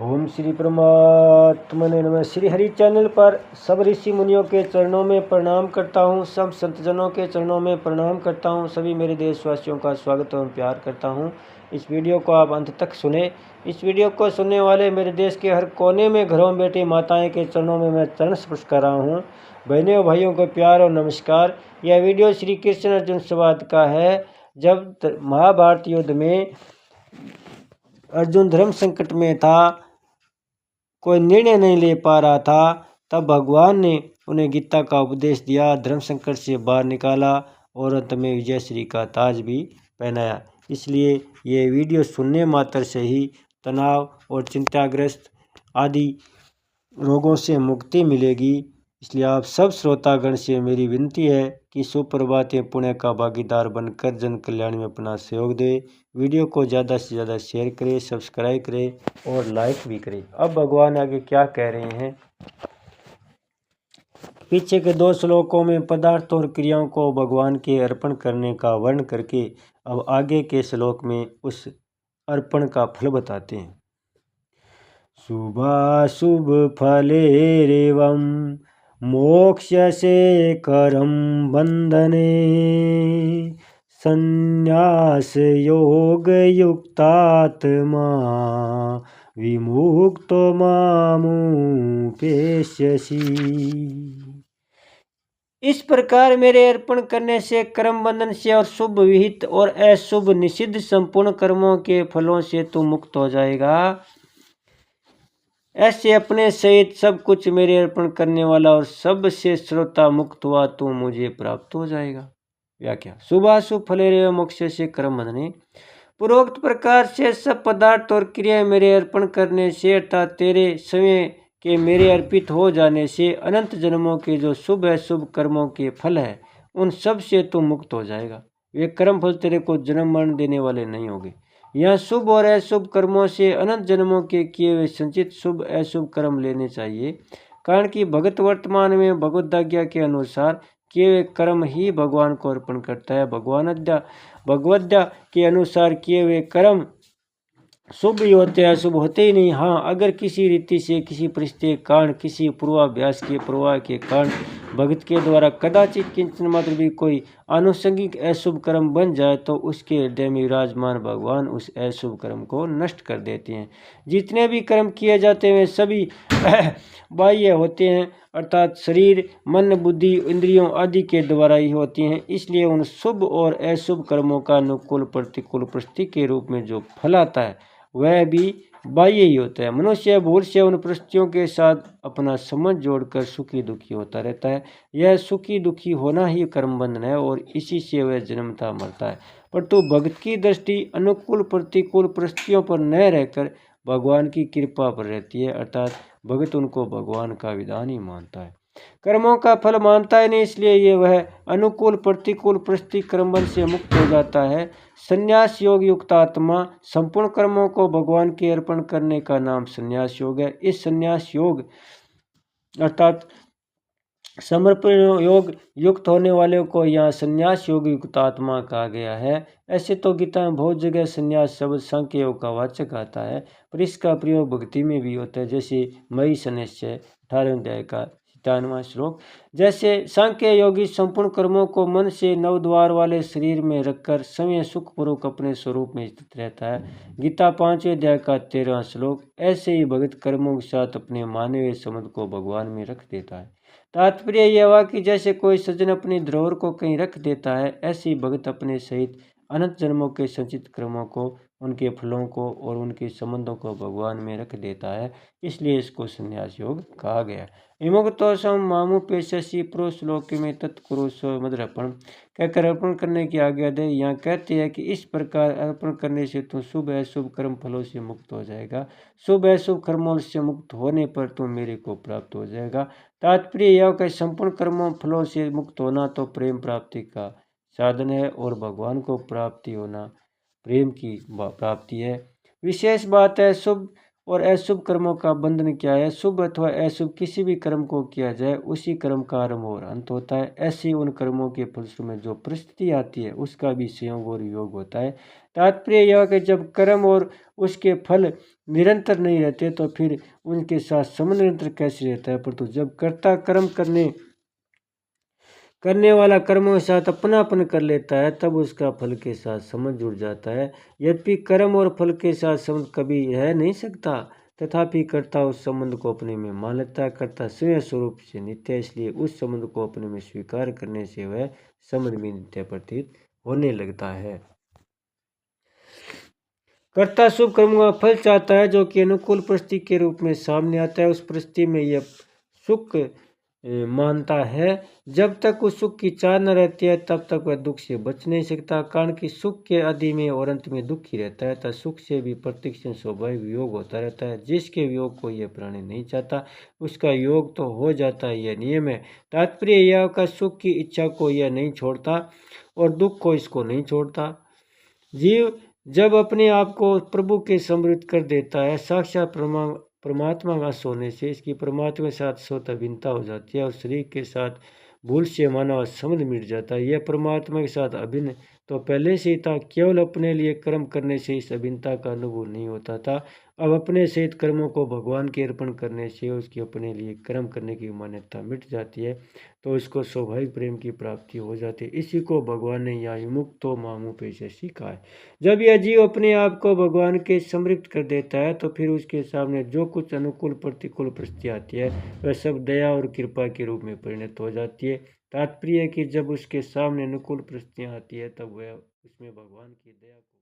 ओम श्री परमात्मने नमः। श्री हरि चैनल पर सब ऋषि मुनियों के चरणों में प्रणाम करता हूँ, सब संतजनों के चरणों में प्रणाम करता हूँ। सभी मेरे देशवासियों का स्वागत एवं प्यार करता हूँ। इस वीडियो को आप अंत तक सुने। इस वीडियो को सुनने वाले मेरे देश के हर कोने में घरों में बैठी माताएं के चरणों में मैं चरण स्पर्श कर रहा हूँ। बहनों और भाइयों को प्यार और नमस्कार। यह वीडियो श्री कृष्ण अर्जुन संवाद का है। जब महाभारत युद्ध में अर्जुन धर्म संकट में था, कोई निर्णय नहीं ले पा रहा था, तब भगवान ने उन्हें गीता का उपदेश दिया, धर्म संकट से बाहर निकाला और अंत में विजयश्री का ताज भी पहनाया। इसलिए ये वीडियो सुनने मात्र से ही तनाव और चिंताग्रस्त आदि रोगों से मुक्ति मिलेगी। इसलिए आप सब श्रोतागण से मेरी विनती है कि सुप्रभात पुण्य का भागीदार बनकर जन कल्याण में अपना सहयोग दें। वीडियो को ज़्यादा से ज़्यादा शेयर करें, सब्सक्राइब करें और लाइक भी करें। अब भगवान आगे क्या कह रहे हैं। पीछे के 2 श्लोकों में पदार्थ और क्रियाओं को भगवान के अर्पण करने का वर्णन करके अब आगे के श्लोक में उस अर्पण का फल बताते हैं। शुभाशुभ फलेरेवं मोक्ष्यसे करं बंधने संन्यास योग युक्तात्मा विमुक्तो मामुपेष्यसि। इस प्रकार मेरे अर्पण करने से कर्म बंधन से और शुभ विहित और अशुभ निषिद्ध संपूर्ण कर्मों के फलों से तू मुक्त हो जाएगा। ऐसे अपने सहित सब कुछ मेरे अर्पण करने वाला और सबसे श्रोता मुक्त हुआ तू मुझे प्राप्त हो जाएगा। व्याख्या। शुभाशुभ फलेरेव मोक्ष से कर्म बंधने। पूर्वोक्त प्रकार से सब पदार्थ और क्रिया मेरे अर्पण करने से अर्थात तेरे समय के मेरे अर्पित हो जाने से अनंत जन्मों के जो शुभ अशुभ कर्मों के फल है उन सब से तू मुक्त हो जाएगा। वे कर्म फल तेरे को जन्म मरण देने वाले नहीं होंगे। यह शुभ और अशुभ कर्मों से अनंत जन्मों के किए हुए संचित शुभ अशुभ कर्म लेने चाहिए। कारण कि भगत वर्तमान में भगवत आज्ञा के अनुसार किए हुए कर्म ही भगवान को अर्पण करता है। भगवद्या के अनुसार किए हुए कर्म शुभ ही होते हैं, अशुभ होते ही नहीं। हाँ, अगर किसी रीति से किसी परिस्थिति के कारण किसी पूर्वाभ्यास के प्रवाह के कारण भगत के द्वारा कदाचित किंचन मात्र भी कोई आनुषंगिक अशुभ कर्म बन जाए तो उसके हृदय में विराजमान भगवान उस अशुभ कर्म को नष्ट कर देते हैं। जितने भी कर्म किए जाते हैं सभी बाह्य होते हैं, अर्थात शरीर मन बुद्धि इंद्रियों आदि के द्वारा ही होती हैं। इसलिए उन शुभ और अशुभ कर्मों का अनुकूल प्रतिकूल परिस्थिति के रूप में जो फल आता है वह भी बाह्य ही होता है। मनुष्य भूल से उन परिस्थितियों के साथ अपना समझ जोड़कर सुखी दुखी होता रहता है। यह सुखी दुखी होना ही कर्म बंधन है और इसी से वह जन्मता मरता है। परंतु भक्त की दृष्टि अनुकूल प्रतिकूल परिस्थितियों पर न रहकर भगवान की कृपा पर रहती है, अर्थात भगत उनको भगवान का विधान ही मानता है, कर्मों का फल मानता है नहीं। इसलिए ये वह अनुकूल प्रतिकूल परिस्थिति कर्मबंध से मुक्त हो जाता है। संन्यास योग युक्त आत्मा संपूर्ण कर्मों को भगवान के अर्पण करने का नाम संन्यास योग है। इस संन्यास योग अर्थात समर्पण योग युक्त होने वाले को यहाँ संन्यास योग युक्त आत्मा कहा गया है। ऐसे तो गीता में बहुत जगह संन्यास शब्द सांख्य योग का वाचक आता है, पर इसका प्रयोग भक्ति में भी होता है। जैसे मई सन्यास्य 18वें अध्याय का 97वां श्लोक। जैसे सांख्य योगी संपूर्ण कर्मों को मन से नवद्वार वाले शरीर में रखकर समय सुखपूर्वक अपने स्वरूप में स्थित रहता है। गीता 5वें अध्याय का 13वां श्लोक। ऐसे ही भगत कर्मों के साथ अपने मानवीय संबंध को भगवान में रख देता है। तात्पर्य यह हुआ कि जैसे कोई सज्जन अपनी धरोहर को कहीं रख देता है, ऐसे ही भगत अपने सहित अनंत जन्मों के संचित कर्मों को, उनके फलों को और उनके संबंधों को भगवान में रख देता है। इसलिए इसको संन्यास योग कहा गया। विमुक्तो सम मामुपेष्यसि प्रो श्लोक में तत्कुरु स्वमद्रपण कहकर अर्पण करने की आज्ञा दे। यहाँ कहते हैं कि इस प्रकार अर्पण करने से तू शुभ अशुभ कर्म फलों से मुक्त हो जाएगा। शुभ अशुभ कर्मों से मुक्त होने पर तू मेरे को प्राप्त हो जाएगा। तात्पर्य यह कि संपूर्ण कर्मों फलों से मुक्त होना तो प्रेम प्राप्ति का साधन है और भगवान को प्राप्ति होना प्रेम की प्राप्ति है। विशेष बात है शुभ और अशुभ कर्मों का बंधन क्या है। शुभ अथवा अशुभ किसी भी कर्म को किया जाए उसी कर्म का आरंभ और अंत होता है। ऐसे उन कर्मों के फलस्वरूप में जो परिस्थिति आती है उसका भी संयोग और योग होता है। तात्पर्य यह कि जब कर्म और उसके फल निरंतर नहीं रहते तो फिर उनके साथ संबंध निरंतर कैसे रहता है। परंतु जब कर्ता कर्म करने वाला कर्मों के साथ अपनापन कर लेता है तब उसका फल के साथ संबंध जुड़ जाता है। यद्यपि कर्म और फल के साथ संबंध कभी रह नहीं सकता, तथापि कर्ता उस संबंध को अपने में मान लेता है। कर्ता स्वयं स्वरूप से नित्य है, इसलिए उस संबंध को अपने में स्वीकार करने से वह संबंध भी नित्य प्रतीत होने लगता है। कर्ता शुभ कर्मों का फल चाहता है जो कि अनुकूल परिस्थिति के रूप में सामने आता है। उस परिस्थिति में यह सुख मानता है। जब तक उस सुख की चाह न रहती है तब तक वह दुख से बच नहीं सकता, कारण कि सुख के आदि में और अंत में दुख ही रहता है। तथा सुख से भी प्रत्यक्ष स्वाभाविक वियोग होता रहता है। जिसके वियोग को यह प्राणी नहीं चाहता उसका योग तो हो जाता है, यह नियम है। तात्पर्य यह का सुख की इच्छा को यह नहीं छोड़ता और दुख को इसको नहीं छोड़ता। जीव जब अपने आप को प्रभु के समृद्ध कर देता है, साक्षात परमात्मा का सोने से इसकी परमात्मा के साथ स्वतः भिन्नता हो जाती है और शरीर के साथ भूल से मानव संबंध मिट जाता है। यह परमात्मा के साथ अभिन्न तो पहले से ही था, केवल अपने लिए कर्म करने से इस अभिन्नता का अनुभव नहीं होता था। अब अपने सहित कर्मों को भगवान के अर्पण करने से उसकी अपने लिए कर्म करने की मान्यता मिट जाती है, तो उसको स्वाभाविक प्रेम की प्राप्ति हो जाती है। इसी को भगवान ने यहाँ विमुक्तो मामुपे से सीखा है। जब यह जीव अपने आप को भगवान के समृद्ध कर देता है तो फिर उसके सामने जो कुछ अनुकूल प्रतिकूल परिस्थिति आती है वह सब दया और कृपा के रूप में परिणत हो जाती है। तात्पर्य है कि जब उसके सामने अनुकूल परिस्थितियाँ आती है तब वह उसमें भगवान की दया को